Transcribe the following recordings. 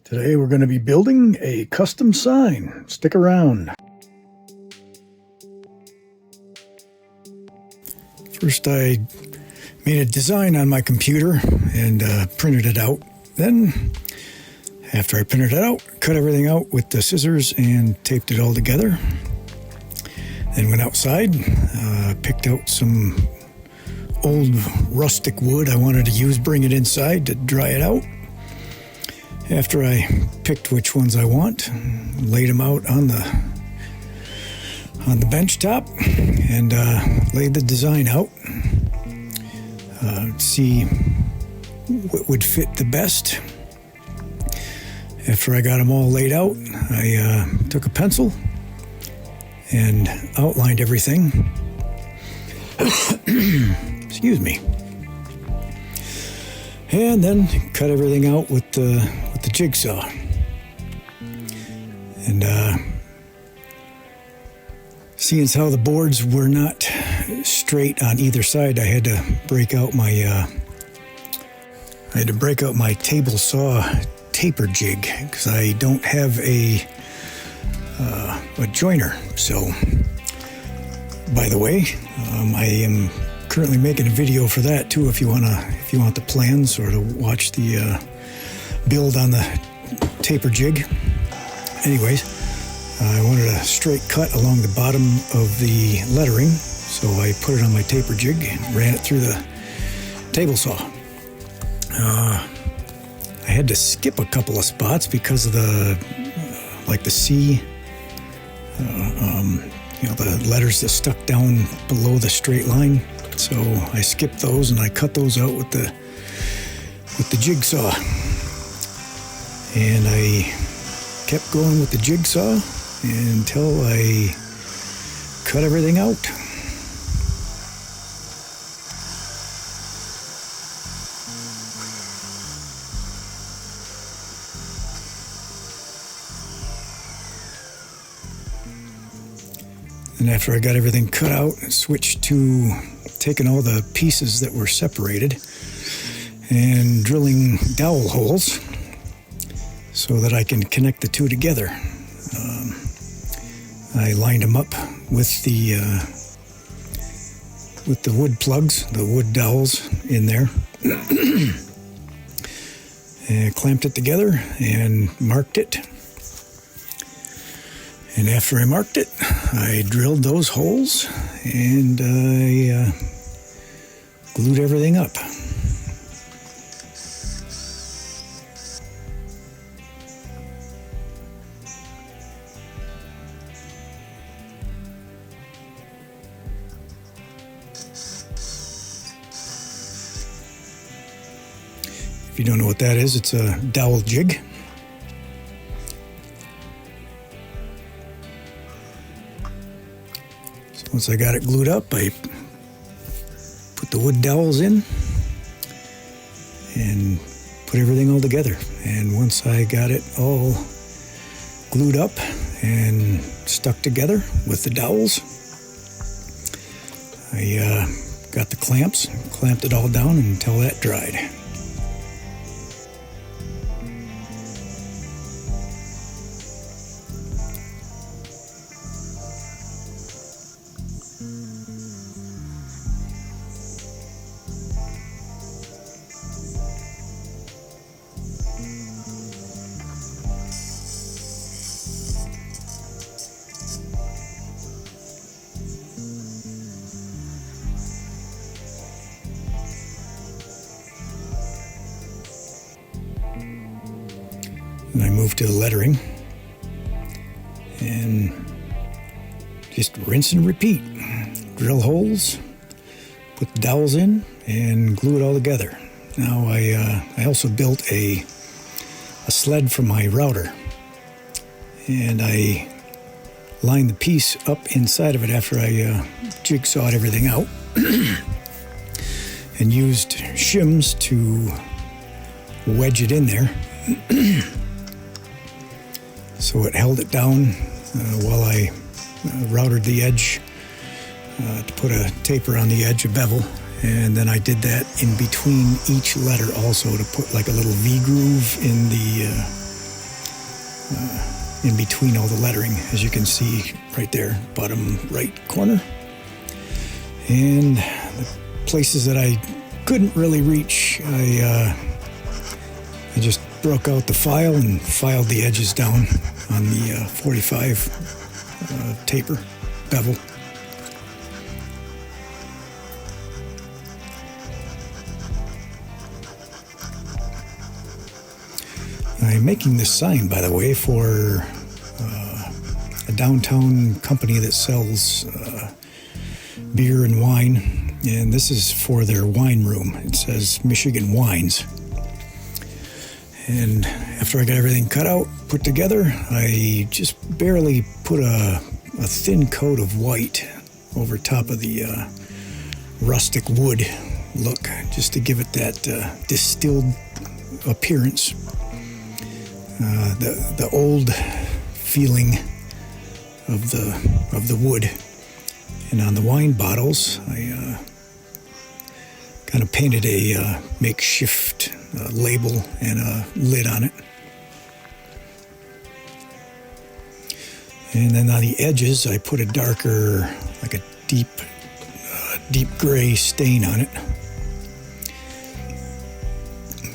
Today we're going to be building a custom sign. Stick around. First I made a design on my computer and printed it out. Then after I printed it out, cut everything out with the scissors and taped it all together. Then went outside, picked out some old rustic wood I wanted to use, bring it inside to dry it out. After I picked which ones I want, laid them out on the bench top and laid the design out. See what would fit the best. After I got them all laid out, I took a pencil and outlined everything. Excuse me. And then cut everything out with the jigsaw. And seeing as how the boards were not straight on either side, I had to break out my table saw taper jig because I don't have a joiner. So, by the way, I am currently making a video for that too. If you want the plans or to watch the build on the taper jig. Anyways, I wanted a straight cut along the bottom of the lettering, so I put it on my taper jig and ran it through the table saw. I had to skip a couple of spots because of the C, the letters that stuck down below the straight line. So I skipped those and I cut those out with the jigsaw. And I kept going with the jigsaw until I cut everything out. And after I got everything cut out, I switched to taking all the pieces that were separated and drilling dowel holes so that I can connect the two together. I lined them up with the wood plugs, the wood dowels in there, and clamped it together and marked it. And after I marked it, I drilled those holes and I glued everything up. If you don't know what that is, it's a dowel jig. So once I got it glued up, I put the wood dowels in and put everything all together. And once I got it all glued up and stuck together with the dowels, I got the clamps, clamped it all down until that dried. And I moved to the lettering and just rinse and repeat. Drill holes, put the dowels in, and glue it all together. Now I also built a sled for my router, and I lined the piece up inside of it after I jigsawed everything out and used shims to wedge it in there. So it held it down while I routed the edge to put a taper on the edge, a bevel, And then I did that in between each letter also to put like a little V groove in in between all the lettering, as you can see right there, bottom right corner. And the places that I couldn't really reach, I just broke out the file and filed the edges down on the 45 taper bevel. I'm making this sign, by the way, for a downtown company that sells beer and wine, and this is for their wine room. It says Michigan Wines. And after I got everything cut out, put together, I just barely put a thin coat of white over top of the rustic wood look, just to give it that distilled appearance. The old feeling of the wood. And on the wine bottles, I kind of painted a makeshift label and a lid on it. And then on the edges, I put a darker, like a deep gray stain on it.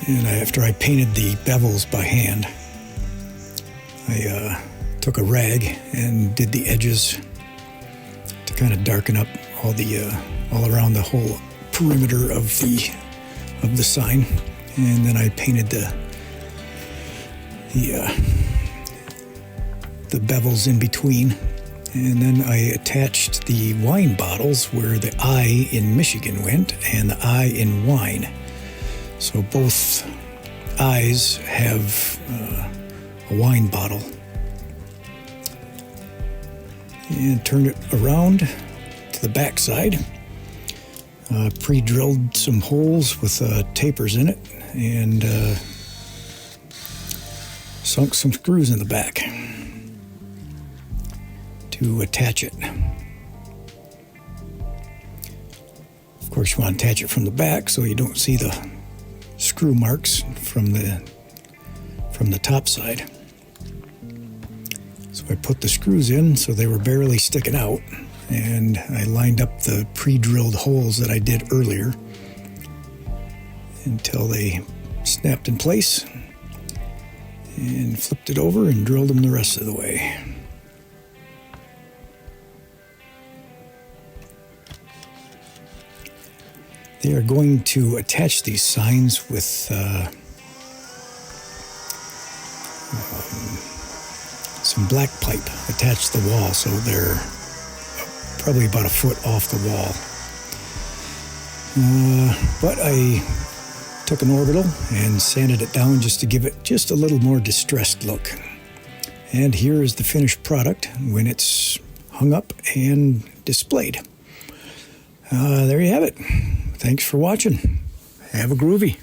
And after I painted the bevels by hand, I took a rag and did the edges to kind of darken up all around the whole perimeter of the sign. And then I painted the bevels in between. And then I attached the wine bottles where the I in Michigan went and the I in wine. So both eyes have a wine bottle. And turned it around to the back side. Pre-drilled some holes with tapers in it and sunk some screws in the back to attach it. Of course, you want to attach it from the back so you don't see the screw marks from the top side. So I put the screws in so they were barely sticking out, and I lined up the pre-drilled holes that I did earlier until they snapped in place, and flipped it over and drilled them the rest of the way. They are going to attach these signs with some black pipe attached to the wall, so they're probably about a foot off the wall. But I took an orbital and sanded it down just to give it just a little more distressed look. And here is the finished product when it's hung up and displayed. There you have it. Thanks for watching. Have a groovy.